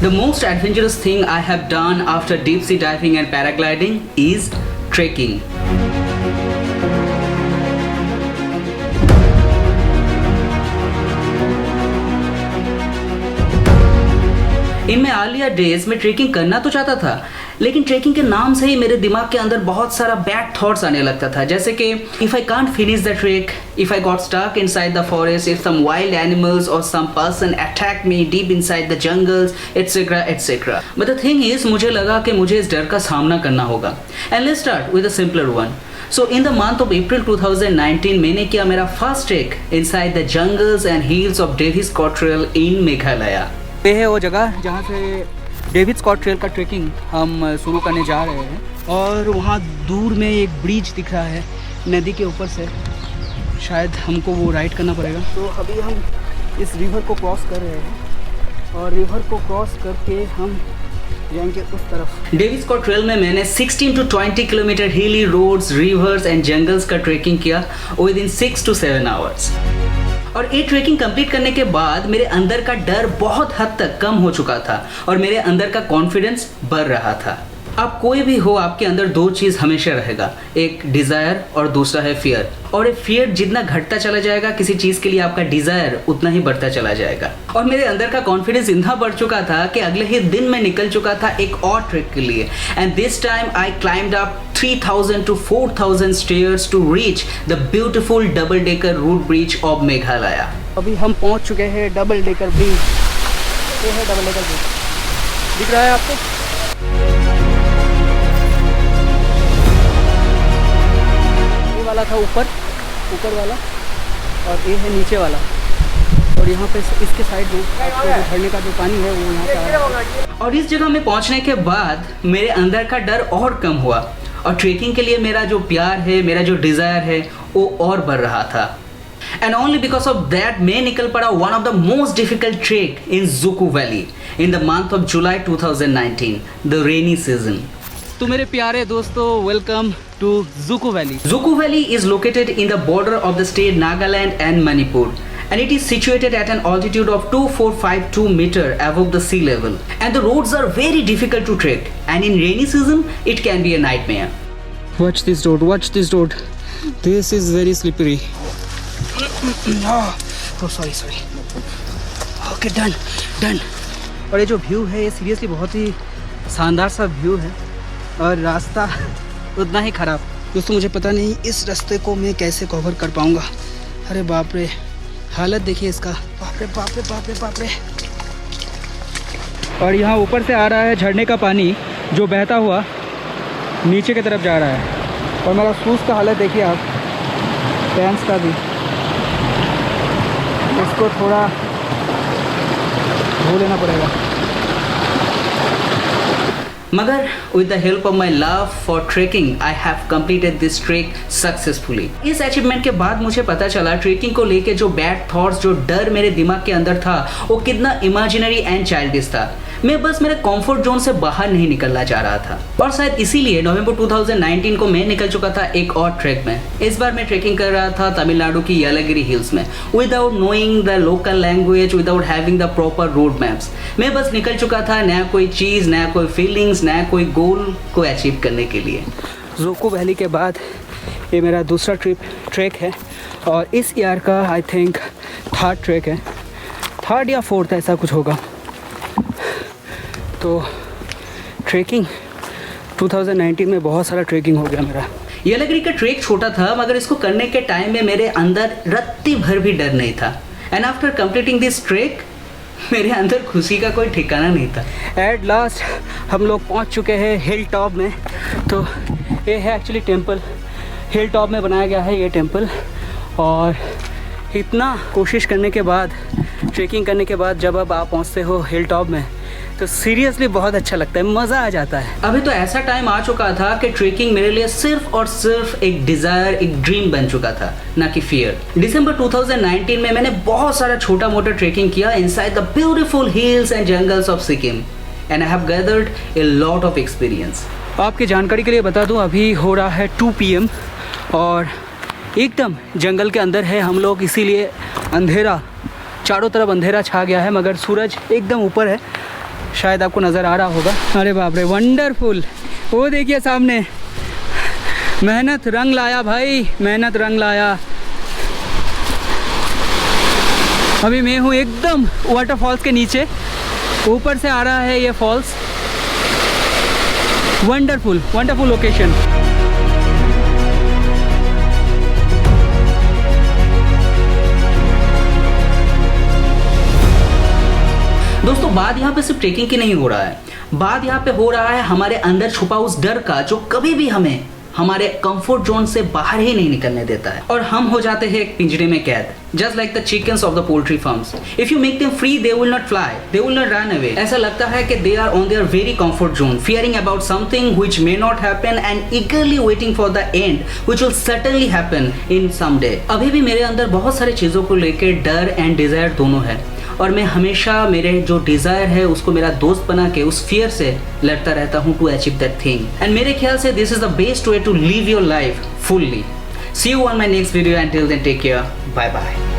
The most adventurous thing I have done after deep sea diving and paragliding is trekking. In my earlier days मैं trekking करना तो चाहता था, लेकिन trekking के नाम से ही मेरे दिमाग के अंदर बहुत सारा बैड थॉट्स आने लगता था, जैसे कि if I can't finish the trek, if I got stuck inside the forest, if some wild animals और some person attack me deep inside the jungles etcetera etcetera. But the thing is, मुझे लगा कि मुझे इस डर का सामना करना होगा। And let's start with a simpler one. So in the month of April 2019 मैंने किया मेरा first trek inside the jungles and hills of Davis Scott trail in Meghalaya. ये है वो जगह जहाँ से डेविड स्कॉट ट्रेल का ट्रेकिंग हम शुरू करने जा रहे हैं, और वहाँ दूर में एक ब्रिज दिख रहा है नदी के ऊपर से, शायद हमको वो राइड करना पड़ेगा। तो अभी हम इस रिवर को क्रॉस कर रहे हैं और रिवर को क्रॉस करके हम जाएंगे उस तरफ। डेविड स्कॉट ट्रेल में मैंने 16 to 20 किलोमीटर हिली रोड्स, रिवर्स एंड जंगल्स का ट्रेकिंग किया विद इन 6 to 7 आवर्स। और ये ट्रेकिंग कंप्लीट करने के बाद मेरे अंदर का डर बहुत हद तक कम हो चुका था और मेरे अंदर का कॉन्फिडेंस बढ़ रहा था। आप कोई भी हो, आपके अंदर दो चीज़ हमेशा रहेगा, एक डिज़ायर और दूसरा है फियर। और ये फियर जितना घटता चला जाएगा किसी चीज़ के लिए, आपका डिज़ायर उतना ही बढ़ता चला जाएगा। और मेरे अंदर का कॉन्फिडेंस इतना बढ़ चुका था कि अगले ही दिन मैं निकल चुका था एक और ट्रेक के लिए। And this time I climbed up 3000 to 4000 stairs to reach the beautiful double decker route bridge of Meghalaya. अभी हम पहुंच चुके हैं डबल डेकर ब्रिज। ये है डबल डेकर ब्रिज, दिख रहा है आपको? ये वाला था ऊपर वाला, और ये है नीचे वाला। और यहाँ पे इसके साइड में झरने का जो पानी है वो यहाँ पे आ रहा है। और इस जगह में पहुँचने के बाद मेरे अंदर का डर और कम हुआ और ट्रेकिंग के लिए मेरा जो प्यार है, मेरा जो डिज़ायर है, वो और बढ़ रहा था। And only because of that मैं निकल पड़ा one of the most difficult trek in Dzukou valley in the month of July 2019, the rainy season. तो मेरे प्यारे दोस्तों, welcome to Dzukou valley. Dzukou valley is located in the border of the state Nagaland and Manipur, and it is situated at an altitude of 2452 meter above the sea level, and the roads are very difficult to trek, and in rainy season it can be a nightmare. Watch this road, this is very slippery. Oh sorry, okay, done। और ये जो view है, ये seriously बहुत ही शानदार सा view है, और रास्ता उतना ही ख़राब। दोस्तों मुझे पता नहीं इस रास्ते को मैं कैसे कवर कर पाऊँगा। अरे बाप रे, हालत देखिए इसका, बाप रे। और यहाँ ऊपर से आ रहा है झरने का पानी जो बहता हुआ नीचे की तरफ जा रहा है। और मेरा शूज़ का हालत देखिए आप, पैंट्स का भी, इसको थोड़ा धो लेना पड़ेगा। मगर with the help of my love for trekking, I have completed this trek successfully। इस अचीवमेंट के बाद मुझे पता चला ट्रेकिंग को लेके जो बैड थॉट्स, जो डर मेरे दिमाग के अंदर था, वो कितना इमेजिनरी एंड चाइल्डिश था। मैं बस मेरे कंफर्ट जोन से बाहर नहीं निकलना चाह रहा था, और शायद इसीलिए नवंबर 2019 को मैं निकल चुका था एक और ट्रैक में। इस बार मैं ट्रेकिंग कर रहा था तमिलनाडु की येलागिरी हिल्स में, without knowing the local language, without having the proper road maps. मैं बस निकल चुका था, नया कोई चीज़, नया कोई फीलिंग्स, नया कोई गोल को अचीव करने के लिए। जुकू वैली के बाद ये मेरा दूसरा ट्रैक है, और इस ईयर का आई थिंक थर्ड ट्रैक है, थर्ड या फोर्थ ऐसा कुछ होगा। तो ट्रेकिंग 2019 में बहुत सारा ट्रेकिंग हो गया मेरा। येलागिरी का ट्रैक छोटा था, मगर इसको करने के टाइम में मेरे अंदर रत्ती भर भी डर नहीं था। And after completing this track मेरे अंदर खुशी का कोई ठिकाना नहीं था। एट लास्ट हम लोग पहुंच चुके हैं हिल टॉप में। तो ये है एक्चुअली टेंपल, हिल टॉप में बनाया गया है ये टेंपल। और इतना कोशिश करने के बाद, ट्रेकिंग करने के बाद जब अब आप पहुंचते हो हिल टॉप में, तो सीरियसली बहुत अच्छा लगता है, मज़ा आ जाता है। अभी तो ऐसा टाइम आ चुका था कि ट्रेकिंग मेरे लिए सिर्फ और सिर्फ एक डिज़ायर, एक ड्रीम बन चुका था, ना कि फियर। दिसंबर 2019 में मैंने बहुत सारा छोटा मोटा ट्रेकिंग किया inside the beautiful hills and jungles of Sikkim, and I have gathered a lot of experience. आपकी जानकारी के लिए बता दूं, अभी हो रहा है 2 PM और एकदम जंगल के अंदर है हम लोग, इसीलिए अंधेरा, चारों तरफ अंधेरा छा गया है, मगर सूरज एकदम ऊपर है। शायद आपको नज़र आ रहा होगा। अरे बाप रे, वंडरफुल। वो देखिए सामने, मेहनत रंग लाया भाई, मेहनत रंग लाया। अभी मैं हूँ एकदम वाटरफॉल्स के नीचे, ऊपर से आ रहा है ये फॉल्स। Wonderful wonderful location. दोस्तों बात यहाँ पे सिर्फ ट्रेकिंग की नहीं हो रहा है, बात यहाँ पे हो रहा है हमारे अंदर छुपा उस डर का जो कभी भी हमें हमारे कंफर्ट जोन से बाहर ही नहीं निकलने देता है, और हम हो जाते हैं एक पिंजरे में कैद। Just like the chickens of the poultry farms, if you make them free they will not fly, they will not run away. ऐसा लगता है कि they are on their very comfort zone, fearing about something which may not happen and eagerly waiting for the end which will certainly happen in some day. अभी भी मेरे अंदर बहुत सारी चीजों को लेकर डर एंड डिजायर दोनों है, और मैं हमेशा मेरे जो डिजायर है उसको मेरा दोस्त बना के उस फियर से लड़ता रहता हूँ to achieve that thing. And मेरे ख्याल से this is the best way to live your life fully. See you on my next video, and till then take care, bye bye.